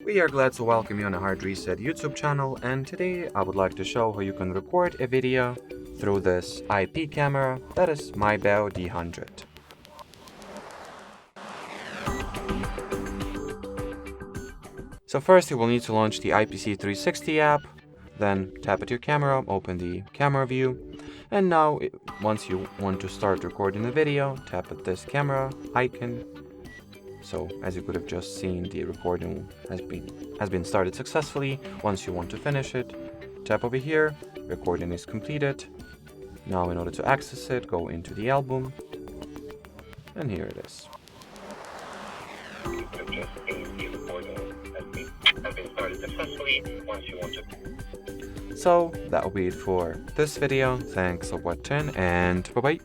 We are glad to welcome you on the Hard Reset YouTube channel, and today I would like to show how you can record a video through this IP camera, that is MIBAO D100. So first you will need to launch the IPC360 app, then tap at your camera, open the camera view, and now once you want to start recording the video, tap at this camera icon. So as you could have just seen, the recording has been started successfully. Once you want to finish it, tap over here, recording is completed. Now in order to access it, go into the album, and here it is. So that will be it for this video. Thanks for watching, and bye bye.